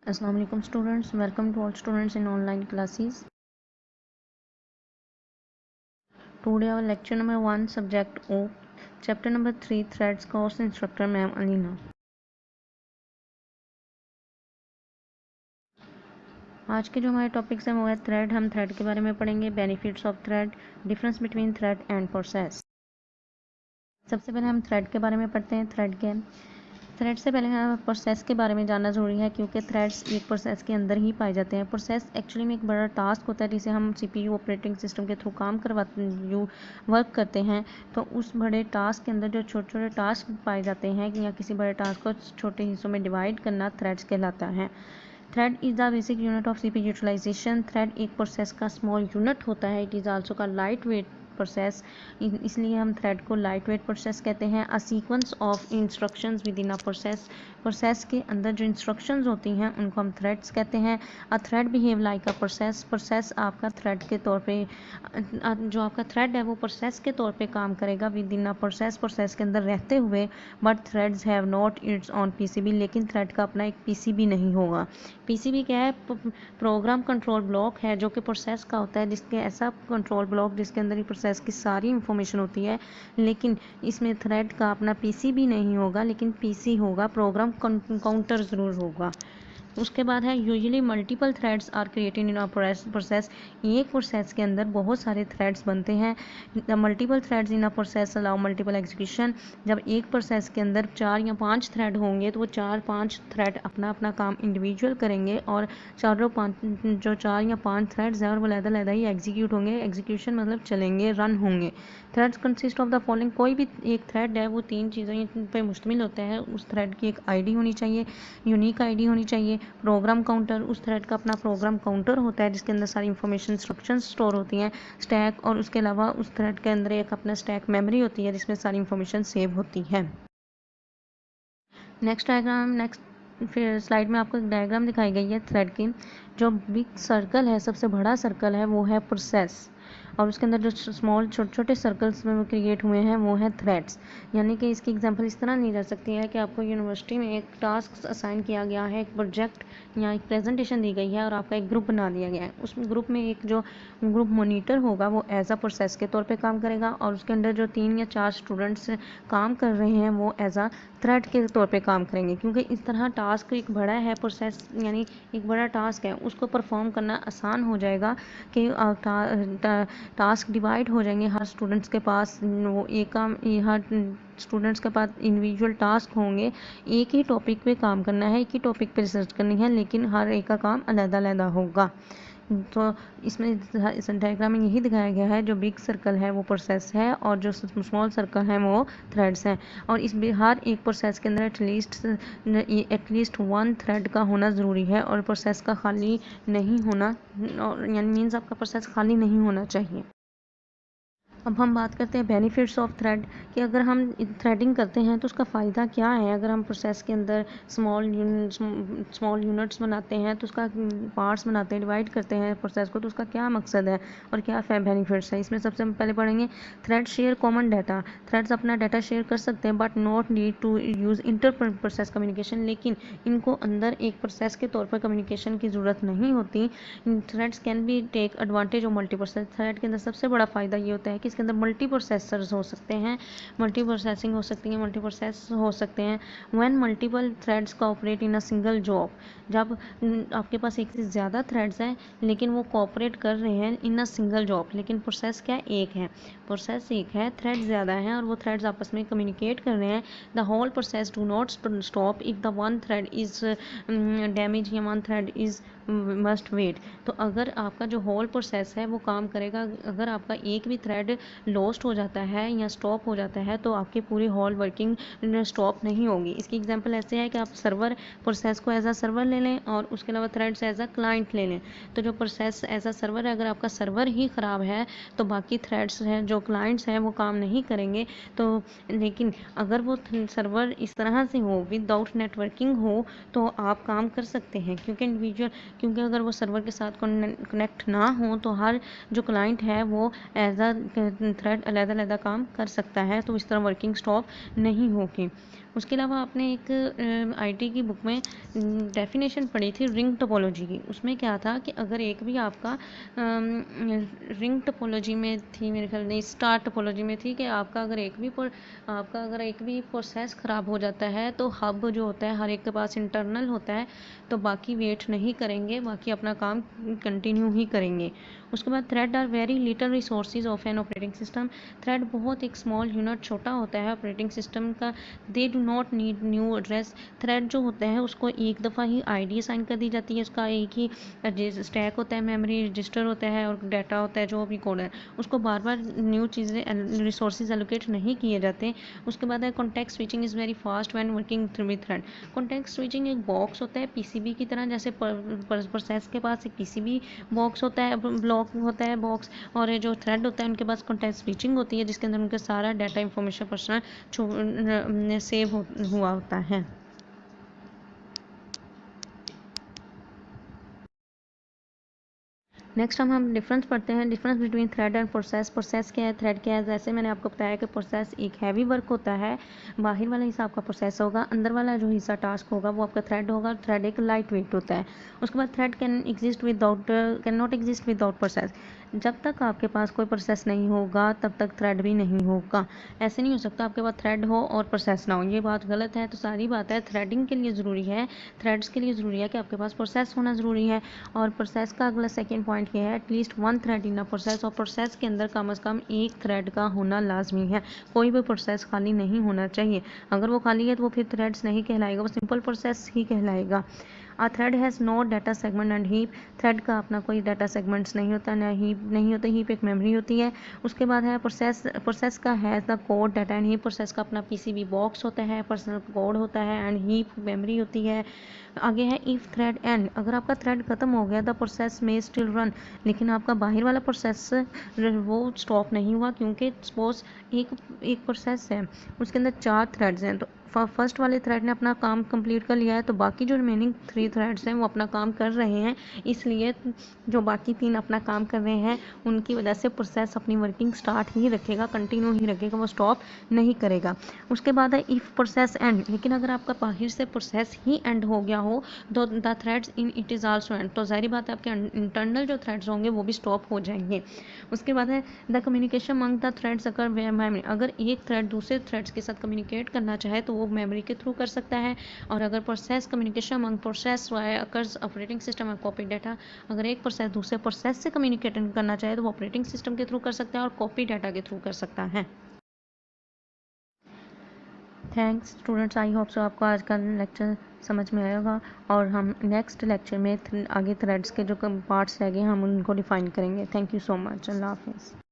Assalamu alaikum students, welcome to all students in online classes. Today our lecture number 1 subject O, chapter number 3 threads, course instructor ma'am Alina. आज के जो हमारे topics हैं वो है thread. हम thread के बारे में पढ़ेंगे, benefits of thread, difference between thread and process. सबसे पहले हम थ्रेड के बारे में पढ़ते हैं। थ्रेड से पहले हमें प्रोसेस के बारे में जानना ज़रूरी है, क्योंकि थ्रेड्स एक प्रोसेस के अंदर ही पाए जाते हैं। प्रोसेस एक्चुअली में एक बड़ा टास्क होता है जिसे हम सीपीयू ऑपरेटिंग सिस्टम के थ्रू काम करवाते वर्क करते हैं। तो उस बड़े टास्क के अंदर जो छोटे छोटे टास्क पाए जाते हैं या किसी बड़े टास्क को छोटे हिस्सों में डिवाइड करना थ्रेड्स कहलाता है। Thread is the basic unit of CPU utilisation. Thread एक प्रोसेस का स्मॉल यूनिट होता है। इट इज़ आल्सो का लाइट वेट प्रोसेस, इसलिए हम थ्रेड को लाइट वेट प्रोसेस कहते हैं। A sequence of instructions with in a process के अंदर जो इंस्ट्रक्शंस होती हैं उनको हम थ्रेड्स कहते हैं। A thread behave like a process आपका थ्रेड के तौर पे जो आपका थ्रेड है वो प्रोसेस के तौर पे काम करेगा विद इन अ प्रोसेस के अंदर रहते हुए। But threads have not it's on PCB, लेकिन थ्रेड का अपना एक पीसीबी नहीं होगा। पीसीबी क्या है? प्रोग्राम कंट्रोल ब्लॉक है, जो कि प्रोसेस का होता है, जिसके ऐसा कंट्रोल ब्लॉक जिसके अंदर ही प्रोसेस की सारी इंफॉर्मेशन होती है। लेकिन इसमें थ्रेड का अपना पीसीबी नहीं होगा, लेकिन पीसी होगा, प्रोग्राम काउंटर ज़रूर होगा। उसके बाद है usually multiple threads are created in a process. एक प्रोसेस के अंदर बहुत सारे थ्रेड्स बनते हैं। The multiple threads in a process allow multiple execution. जब एक प्रोसेस के अंदर 4 या 5 थ्रेड होंगे तो वो 4-5 थ्रेड अपना अपना काम इंडिविजुअल करेंगे, और जो 4 या 5 थ्रेड्स हैं और वो अलग-अलग ही एग्जीक्यूट होंगे। एग्जीक्यूशन मतलब चलेंगे, रन होंगे। Threads consist of the following. कोई भी एक थ्रेड है वो 3 चीज़ों पे मुश्तमिल होते हैं। उस थ्रेड की एक आईडी होनी चाहिए, यूनिक आईडी होनी चाहिए। प्रोग्राम काउंटर, उस थ्रेड का अपना प्रोग्राम काउंटर होता है जिसके अंदर सारी इंफॉर्मेशन इंस्ट्रक्शन स्टोर होती हैं। स्टैक, और उसके अलावा उस थ्रेड के अंदर एक अपना स्टैक मेमोरी होती है जिसमें सारी इंफॉर्मेशन सेव होती है। नेक्स्ट फिर स्लाइड में आपको एक डायग्राम दिखाई गई है थ्रेड की। जो बिग सर्कल है, सबसे बड़ा सर्कल है, वो है प्रोसेस, और उसके अंदर जो स्मॉल छोटे छोटे सर्कल्स में वो क्रिएट हुए हैं वो हैं थ्रेड्स। यानी कि इसकी एग्जांपल इस तरह नहीं रह सकती है कि आपको यूनिवर्सिटी में एक टास्क असाइन किया गया है, एक प्रोजेक्ट या एक प्रेजेंटेशन दी गई है और आपका एक ग्रुप बना दिया गया है। उस ग्रुप में एक जो ग्रुप मॉनिटर होगा वो एज अ प्रोसेस के तौर पे काम करेगा, और उसके अंदर जो 3 या 4 स्टूडेंट्स काम कर रहे हैं वो एज अ थ्रेड के तौर पे काम करेंगे। क्योंकि इस तरह टास्क एक बड़ा है, प्रोसेस यानी एक बड़ा टास्क है, उसको परफॉर्म करना आसान हो जाएगा कि टास्क डिवाइड हो जाएंगे। हर स्टूडेंट्स के पास वो एक काम, हर स्टूडेंट्स के पास इंडिविजुअल टास्क होंगे। एक ही टॉपिक पे काम करना है, एक ही टॉपिक पे रिसर्च करनी है, लेकिन हर एक का काम अलग-अलग होगा। तो इसमें इस डायग्राम में यही दिखाया गया है। जो बिग सर्कल है वो प्रोसेस है, और जो स्मॉल सर्कल है वो थ्रेड्स हैं। और इस हर एक प्रोसेस के अंदर एटलीस्ट 1 थ्रेड का होना ज़रूरी है, और प्रोसेस का खाली नहीं होना, यानी मीन्स आपका प्रोसेस खाली नहीं होना चाहिए। अब हम बात करते हैं बेनिफिट्स ऑफ थ्रेड, कि अगर हम थ्रेडिंग करते हैं तो उसका फ़ायदा क्या है। अगर हम प्रोसेस के अंदर स्मॉल यूनिट्स बनाते हैं, तो उसका पार्ट्स बनाते हैं, डिवाइड करते हैं प्रोसेस को, तो उसका क्या मकसद है और क्या बेनिफिट्स है। इसमें सबसे पहले पढ़ेंगे thread share common data. Threads अपना डाटा शेयर कर सकते हैं, but not need to use inter process communication. लेकिन इनको अंदर एक प्रोसेस के तौर पर कम्युनिकेशन की ज़रूरत नहीं होती। Threads can be take advantage of multi process. Thread के अंदर सबसे बड़ा फ़ायदा ये होता है कि इसके अंदर मल्टी प्रोसेसर्स हो सकते हैं, मल्टी प्रोसेसिंग हो सकती है, मल्टी प्रोसेस हो सकते हैं। When multiple threads cooperate in a single job. जब आपके पास एक से ज़्यादा थ्रेड्स हैं लेकिन वो कोऑपरेट कर रहे हैं इन अ सिंगल जॉब, लेकिन प्रोसेस क्या एक है, प्रोसेस एक है, थ्रेड ज़्यादा हैं और वो थ्रेड्स आपस में कम्युनिकेट कर रहे हैं। The whole process do not stop if the one thread is damage या one thread is must wait. तो अगर आपका जो होल प्रोसेस है वो काम करेगा, अगर आपका एक भी थ्रेड लॉस्ट हो जाता है या स्टॉप हो जाता है तो आपकी पूरी होल वर्किंग स्टॉप नहीं होगी। इसकी एग्जांपल ऐसे है कि आप सर्वर प्रोसेस को एज अ सर्वर ले लें और उसके अलावा थ्रेड्स एज अ क्लाइंट ले लें। तो जो प्रोसेस एज अ सर्वर है, अगर आपका सर्वर ही ख़राब है तो बाकी थ्रेड्स हैं जो क्लाइंट्स हैं वो काम नहीं करेंगे। तो लेकिन अगर वो सर्वर इस तरह से हो, विदाउट नेटवर्किंग हो, तो आप काम कर सकते हैं। क्योंकि अगर वो सर्वर के साथ कनेक्ट ना हो तो हर जो क्लाइंट है वो एज अ थ्रेड अलग-अलग काम कर सकता है, तो इस तरह वर्किंग स्टॉप नहीं होगी। उसके अलावा आपने एक आईटी की बुक में डेफिनेशन पढ़ी थी रिंग टोपोलॉजी की। उसमें क्या था कि अगर एक भी आपका रिंग टोपोलॉजी में थी, मेरे ख्याल नहीं स्टार टोपोलॉजी में थी, कि आपका अगर एक भी प्रोसेस ख़राब हो जाता है तो हब जो होता है हर एक के पास इंटरनल होता है, तो बाकी वेट नहीं करेंगे, बाकी अपना काम कंटिन्यू ही करेंगे। उसके बाद thread are very little resources of an operating system. Thread बहुत एक स्मॉल यूनिट, छोटा होता है ऑपरेटिंग सिस्टम का। They do not need new address. Thread जो होता है उसको एक दफ़ा ही आईडी असाइन कर दी जाती है, उसका एक ही स्टैक होता है, मेमोरी रजिस्टर होता है और डाटा होता है जो भी कोड है, उसको बार बार न्यू चीज़ें रिसोर्सेज एलोकेट नहीं किए जाते। उसके बाद है context switching is very fast when working with thread. Context switching एक बॉक्स होता है पीसीबी की तरह, जैसे प्रोसेस के पास एक पीसीबी बॉक्स होता है, ब्लॉक होता है बॉक्स, और जो थ्रेड होता है उनके पास कॉन्टेक्स्ट स्विचिंग होती है जिसके अंदर उनका सारा डाटा इंफॉर्मेशन पर्सनल सेव हुआ होता है। नेक्स्ट हम डिफरेंस पढ़ते हैं, difference between thread and process. Process क्या है, थ्रेड क्या है। जैसे मैंने आपको बताया कि प्रोसेस एक हैवी वर्क होता है, बाहर वाला हिस्सा आपका प्रोसेस होगा, अंदर वाला जो हिस्सा टास्क होगा वो आपका थ्रेड होगा। थ्रेड एक लाइट वेट होता है। उसके बाद thread can not exist without process. जब तक आपके पास कोई प्रोसेस नहीं होगा तब तक थ्रेड भी नहीं होगा। ऐसे नहीं हो सकता आपके पास थ्रेड हो और प्रोसेस ना हो, ये बात गलत है। तो सारी बात है थ्रेडिंग के लिए ज़रूरी है, थ्रेड्स के लिए ज़रूरी है कि आपके पास प्रोसेस होना ज़रूरी है। और प्रोसेस का अगला सेकेंड पॉइंट ये है, at least one thread in a process. और प्रोसेस के अंदर कम से कम एक थ्रेड का होना लाजमी है। कोई भी प्रोसेस खाली नहीं होना चाहिए। अगर वो खाली है तो वो फिर थ्रेड्स नहीं कहलाएगा, वो सिंपल प्रोसेस ही कहलाएगा। A thread has no data segment and heap। Thread का अपना कोई डाटा सेगमेंट्स नहीं होता, ना हीप नहीं होता। हीप एक मेमोरी होती है। उसके बाद है प्रोसेस का है the code data and heap. Process का अपना पीसीबी बॉक्स होता है, पर्सनल कोड होता है, एंड हीप मेमोरी होती है। आगे है इफ थ्रेड एंड। अगर आपका थ्रेड खत्म हो गया द प्रोसेस में स्टिल रन, लेकिन आपका बाहर वाला प्रोसेस वो स्टॉप नहीं हुआ, क्योंकि सपोज एक प्रोसेस है उसके अंदर 4 थ्रेड्स हैं, तो फर्स्ट वाले थ्रेड ने अपना काम कंप्लीट कर लिया है, तो बाकी जो रिमेनिंग 3 थ्रेड्स हैं वो अपना काम कर रहे हैं। इसलिए जो बाकी 3 अपना काम कर रहे हैं उनकी वजह से प्रोसेस अपनी वर्किंग स्टार्ट ही रखेगा, कंटिन्यू ही रखेगा, वो स्टॉप नहीं करेगा। उसके बाद है इफ़ प्रोसेस एंड। लेकिन अगर आपका बाहर से प्रोसेस ही एंड हो गया हो तो the threads in it is also and, तो ज़ाहिर बात है आपके इंटरनल जो थ्रेड्स होंगे वो भी स्टॉप हो जाएंगे। उसके बाद है the communication among the threads अगर मेमोरी। अगर एक थ्रेड दूसरे थ्रेड्स के साथ कम्युनिकेट करना चाहे तो वो मेमोरी के थ्रू कर सकता है। और अगर process communication among process occurs operating system और कॉपी डाटा। अगर एक प्रोसेस दूसरे प्रोसेस से कम्युनिकेट करना चाहे तो वो ऑपरेटिंग सिस्टम के थ्रू कर सकता है और कॉपी डाटा के थ्रू कर सकता है। Thanks students, I hope so आपको आज का लेक्चर समझ में आया होगा, और हम नेक्स्ट लेक्चर में आगे थ्रेड्स के जो पार्ट्स रह गए हम उनको डिफाइन करेंगे। Thank you so much. Allah हाफिज़।